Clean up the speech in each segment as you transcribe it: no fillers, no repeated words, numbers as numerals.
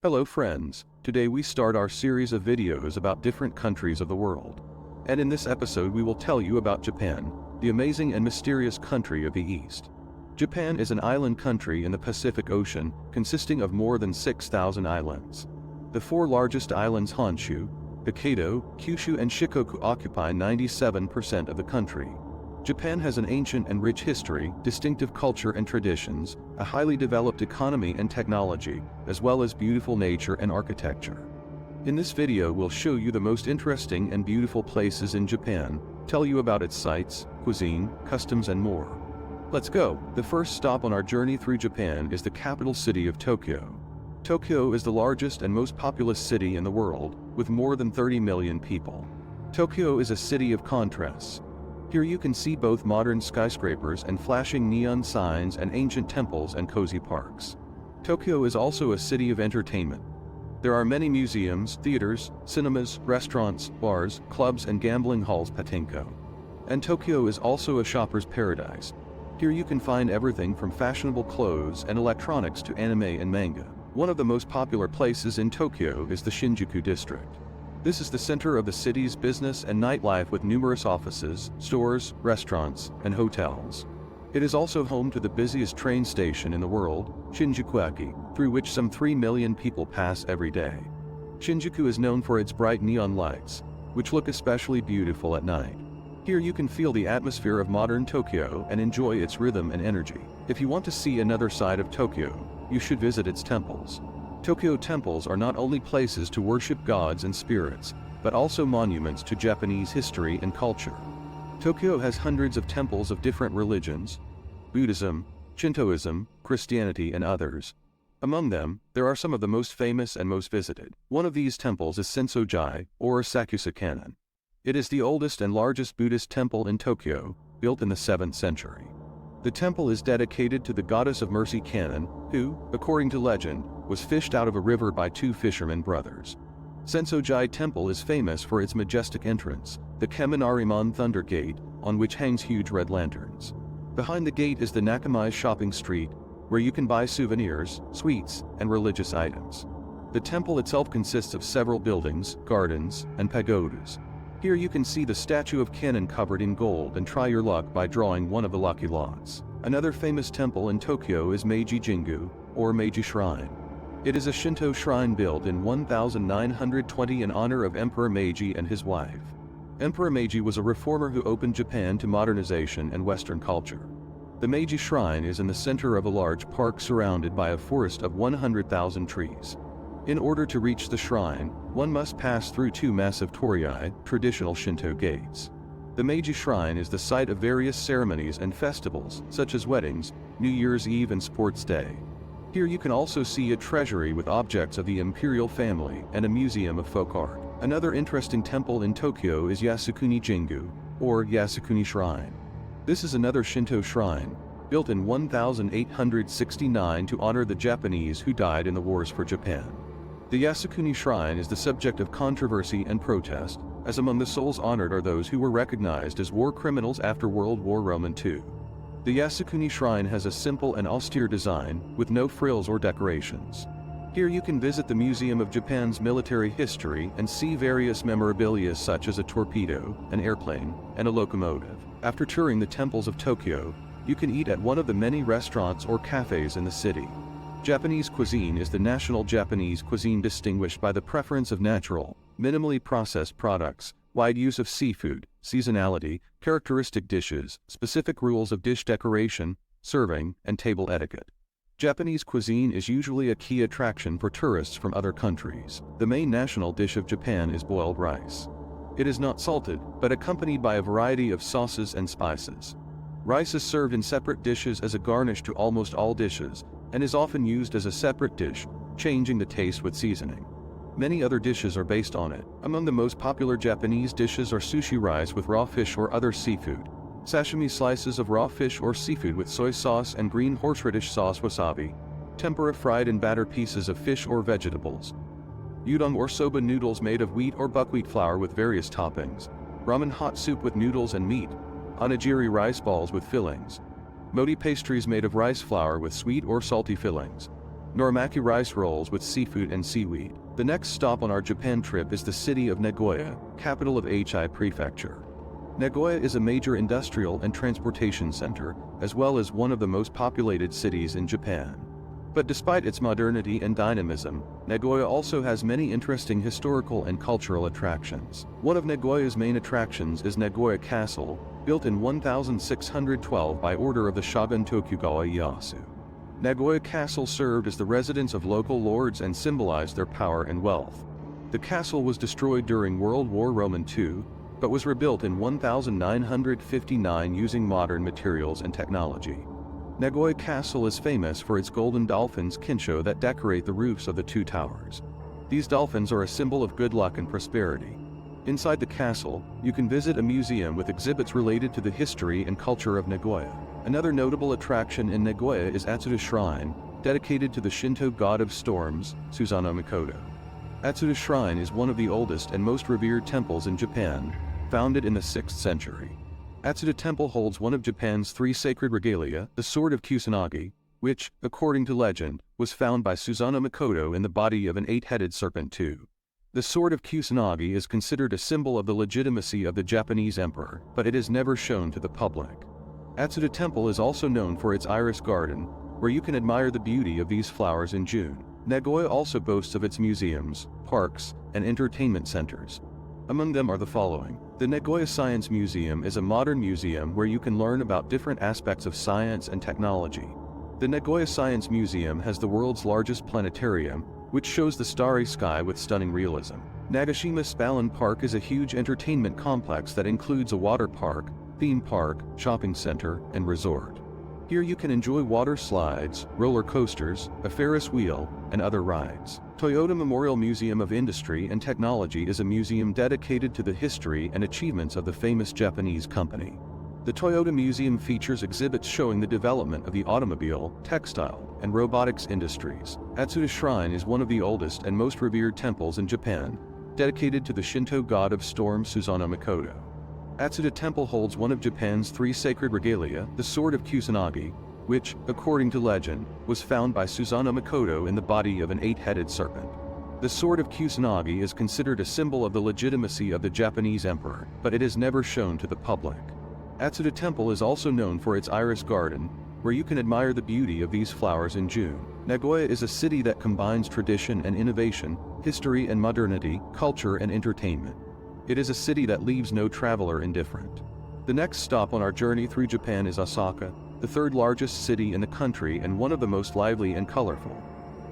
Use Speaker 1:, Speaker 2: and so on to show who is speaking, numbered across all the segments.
Speaker 1: Hello friends, today we start our series of videos about different countries of the world. And in this episode we will tell you about Japan, the amazing and mysterious country of the East. Japan is an island country in the Pacific Ocean, consisting of more than 6,000 islands. The four largest islands Honshu, Hokkaido, Kyushu and Shikoku occupy 97% of the country. Japan has an ancient and rich history, distinctive culture and traditions, a highly developed economy and technology, as well as beautiful nature and architecture. In this video we'll show you the most interesting and beautiful places in Japan, tell you about its sights, cuisine, customs and more. Let's go! The first stop on our journey through Japan is the capital city of Tokyo. Tokyo is the largest and most populous city in the world, with more than 30 million people. Tokyo is a city of contrasts. Here you can see both modern skyscrapers and flashing neon signs and ancient temples and cozy parks. Tokyo is also a city of entertainment. There are many museums, theaters, cinemas, restaurants, bars, clubs and gambling halls pachinko. And Tokyo is also a shopper's paradise. Here you can find everything from fashionable clothes and electronics to anime and manga. One of the most popular places in Tokyo is the Shinjuku district. This is the center of the city's business and nightlife with numerous offices, stores, restaurants, and hotels. It is also home to the busiest train station in the world, Shinjuku-eki, through which some 3 million people pass every day. Shinjuku is known for its bright neon lights, which look especially beautiful at night. Here you can feel the atmosphere of modern Tokyo and enjoy its rhythm and energy. If you want to see another side of Tokyo, you should visit its temples. Tokyo temples are not only places to worship gods and spirits, but also monuments to Japanese history and culture. Tokyo has hundreds of temples of different religions: Buddhism, Shintoism, Christianity and others. Among them, there are some of the most famous and most visited. One of these temples is Sensoji, or Sakusa Kannon. It is the oldest and largest Buddhist temple in Tokyo, built in the 7th century. The temple is dedicated to the goddess of mercy Kannon, who, according to legend, was fished out of a river by 2 fishermen brothers. Sensoji Temple is famous for its majestic entrance, the Keminariman Thunder Gate, on which hangs huge red lanterns. Behind the gate is the Nakamai shopping street, where you can buy souvenirs, sweets, and religious items. The temple itself consists of several buildings, gardens, and pagodas. Here you can see the statue of Kannon covered in gold and try your luck by drawing one of the lucky lots. Another famous temple in Tokyo is Meiji Jingu, or Meiji Shrine. It is a Shinto shrine built in 1920 in honor of Emperor Meiji and his wife. Emperor Meiji was a reformer who opened Japan to modernization and Western culture. The Meiji Shrine is in the center of a large park surrounded by a forest of 100,000 trees. In order to reach the shrine, one must pass through 2 massive torii, traditional Shinto gates. The Meiji Shrine is the site of various ceremonies and festivals, such as weddings, New Year's Eve and Sports Day. Here you can also see a treasury with objects of the imperial family and a museum of folk art. Another interesting temple in Tokyo is Yasukuni Jingu, or Yasukuni Shrine. This is another Shinto shrine, built in 1869 to honor the Japanese who died in the wars for Japan. The Yasukuni Shrine is the subject of controversy and protest, as among the souls honored are those who were recognized as war criminals after World War II. The Yasukuni Shrine has a simple and austere design, with no frills or decorations. Here you can visit the Museum of Japan's military history and see various memorabilia such as a torpedo, an airplane, and a locomotive. After touring the temples of Tokyo, you can eat at one of the many restaurants or cafes in the city. Japanese cuisine is the national Japanese cuisine distinguished by the preference of natural, minimally processed products, wide use of seafood, seasonality, characteristic dishes, specific rules of dish decoration, serving, and table etiquette. Japanese cuisine is usually a key attraction for tourists from other countries. The main national dish of Japan is boiled rice. It is not salted, but accompanied by a variety of sauces and spices. Rice is served in separate dishes as a garnish to almost all dishes, and is often used as a separate dish, changing the taste with seasoning. Many other dishes are based on it. Among the most popular Japanese dishes are sushi rice with raw fish or other seafood, sashimi slices of raw fish or seafood with soy sauce and green horseradish sauce wasabi, tempura fried and battered pieces of fish or vegetables, udon or soba noodles made of wheat or buckwheat flour with various toppings, ramen hot soup with noodles and meat, onigiri rice balls with fillings, modi pastries made of rice flour with sweet or salty fillings, Norimaki rice rolls with seafood and seaweed. The next stop on our Japan trip is the city of Nagoya, capital of Hi Prefecture. Nagoya is a major industrial and transportation center, as well as one of the most populated cities in Japan. But despite its modernity and dynamism, Nagoya also has many interesting historical and cultural attractions. One of Nagoya's main attractions is Nagoya Castle, built in 1612 by order of the shogun Tokugawa Ieyasu. Nagoya Castle served as the residence of local lords and symbolized their power and wealth. The castle was destroyed during World War II, but was rebuilt in 1959 using modern materials and technology. Nagoya Castle is famous for its golden dolphins Kinsho that decorate the roofs of the two towers. These dolphins are a symbol of good luck and prosperity. Inside the castle, you can visit a museum with exhibits related to the history and culture of Nagoya. Another notable attraction in Nagoya is Atsuta Shrine, dedicated to the Shinto god of storms, Susanoo Mikoto. Atsuta Shrine is one of the oldest and most revered temples in Japan, founded in the 6th century. Atsuta Temple holds one of Japan's 3 sacred regalia, the Sword of Kusanagi, which, according to legend, was found by Susanoo Mikoto in the body of an 8-headed serpent too. The Sword of Kusanagi is considered a symbol of the legitimacy of the Japanese emperor, but it is never shown to the public. Atsuta Temple is also known for its iris garden, where you can admire the beauty of these flowers in June. Nagoya also boasts of its museums, parks, and entertainment centers. Among them are the following. The Nagoya Science Museum is a modern museum where you can learn about different aspects of science and technology. The Nagoya Science Museum has the world's largest planetarium, which shows the starry sky with stunning realism. Nagashima Spallon Park is a huge entertainment complex that includes a water park, theme park, shopping center, and resort. Here you can enjoy water slides, roller coasters, a Ferris wheel, and other rides. Toyota Memorial Museum of Industry and Technology is a museum dedicated to the history and achievements of the famous Japanese company. The Toyota Museum features exhibits showing the development of the automobile, textile, and robotics industries. Atsuta Shrine is one of the oldest and most revered temples in Japan, dedicated to the Shinto god of storms Susanoo Mikoto. Atsuta Temple holds one of Japan's 3 sacred regalia, the Sword of Kusanagi, which, according to legend, was found by Susanoo Mikoto in the body of an 8-headed serpent. The Sword of Kusanagi is considered a symbol of the legitimacy of the Japanese emperor, but it is never shown to the public. Atsuta Temple is also known for its iris garden, where you can admire the beauty of these flowers in June. Nagoya is a city that combines tradition and innovation, history and modernity, culture and entertainment. It is a city that leaves no traveler indifferent. The next stop on our journey through Japan is Osaka, the 3rd largest city in the country and one of the most lively and colorful.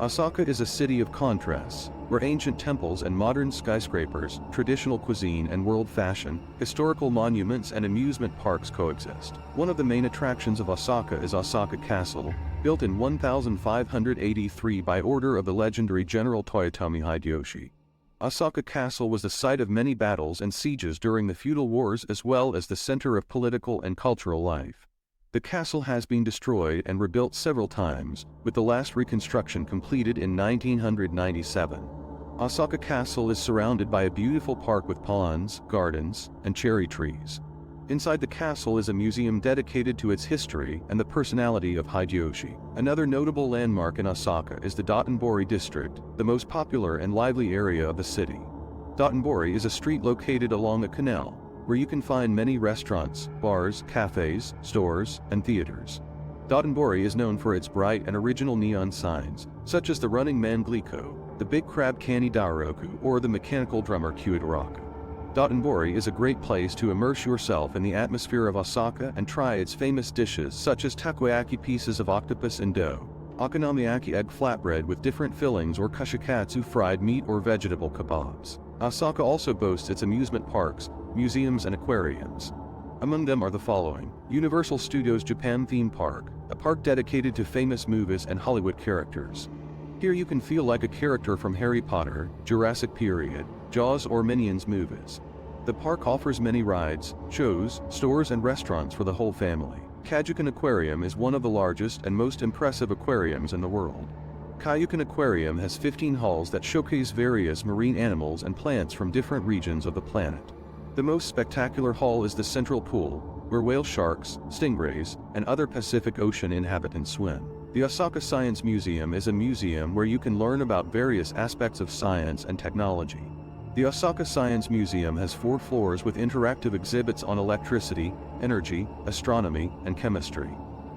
Speaker 1: Osaka is a city of contrasts, where ancient temples and modern skyscrapers, traditional cuisine and world fashion, historical monuments and amusement parks coexist. One of the main attractions of Osaka is Osaka Castle, built in 1583 by order of the legendary General Toyotomi Hideyoshi. Osaka Castle was the site of many battles and sieges during the feudal wars as well as the center of political and cultural life. The castle has been destroyed and rebuilt several times, with the last reconstruction completed in 1997. Osaka Castle is surrounded by a beautiful park with ponds, gardens, and cherry trees. Inside the castle is a museum dedicated to its history and the personality of Hideyoshi. Another notable landmark in Osaka is the Dotonbori district, the most popular and lively area of the city. Dotonbori is a street located along a canal, where you can find many restaurants, bars, cafes, stores, and theaters. Dotonbori is known for its bright and original neon signs, such as the Running Man Glico, the Big Crab Kani Daoroku, or the Mechanical Drummer Kyudoraku. Dotonbori is a great place to immerse yourself in the atmosphere of Osaka and try its famous dishes such as takoyaki pieces of octopus and dough, okonomiyaki egg flatbread with different fillings or kushikatsu fried meat or vegetable kebabs. Osaka also boasts its amusement parks, museums and aquariums. Among them are the following. Universal Studios Japan Theme Park, a park dedicated to famous movies and Hollywood characters. Here you can feel like a character from Harry Potter, Jurassic Period, Jaws or Minions movies. The park offers many rides, shows, stores and restaurants for the whole family. Kajukan Aquarium is one of the largest and most impressive aquariums in the world. Kajukan Aquarium has 15 halls that showcase various marine animals and plants from different regions of the planet. The most spectacular hall is the central pool, where whale sharks, stingrays, and other Pacific Ocean inhabitants swim. The Osaka Science Museum is a museum where you can learn about various aspects of science and technology. The Osaka Science Museum has 4 floors with interactive exhibits on electricity, energy, astronomy, and chemistry.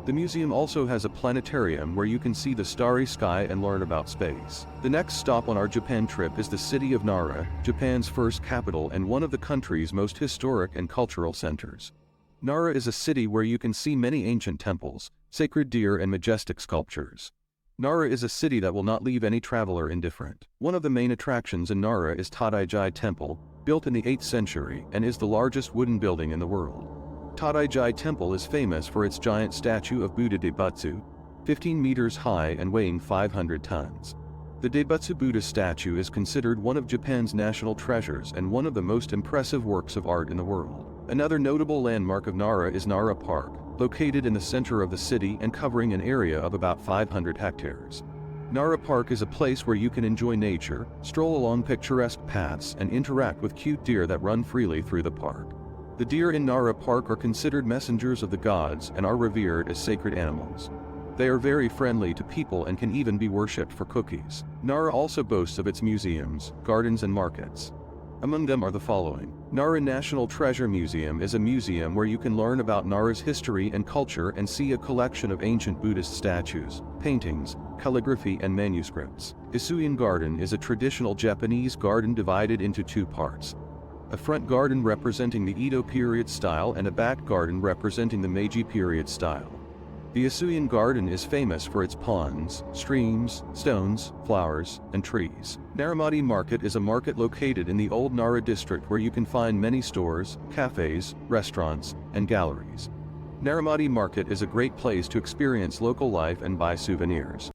Speaker 1: The museum also has a planetarium where you can see the starry sky and learn about space. The next stop on our Japan trip is the city of Nara, Japan's first capital and one of the country's most historic and cultural centers. Nara is a city where you can see many ancient temples, sacred deer and majestic sculptures. Nara is a city that will not leave any traveler indifferent. One of the main attractions in Nara is Tadaijai Temple, built in the 8th century and is the largest wooden building in the world. Tadaijai Temple is famous for its giant statue of Buddha Daibutsu, 15 meters high and weighing 500 tons. The Daibutsu Buddha statue is considered one of Japan's national treasures and one of the most impressive works of art in the world. Another notable landmark of Nara is Nara Park, located in the center of the city and covering an area of about 500 hectares. Nara Park is a place where you can enjoy nature, stroll along picturesque paths and interact with cute deer that run freely through the park. The deer in Nara Park are considered messengers of the gods and are revered as sacred animals. They are very friendly to people and can even be worshipped for cookies. Nara also boasts of its museums, gardens and markets. Among them are the following. Nara National Treasure Museum is a museum where you can learn about Nara's history and culture and see a collection of ancient Buddhist statues, paintings, calligraphy and manuscripts. Isuin Garden is a traditional Japanese garden divided into 2 parts. A front garden representing the Edo period style and a back garden representing the Meiji period style. The Isuin Garden is famous for its ponds, streams, stones, flowers, and trees. Naramati Market is a market located in the old Nara district where you can find many stores, cafes, restaurants, and galleries. Naramati Market is a great place to experience local life and buy souvenirs.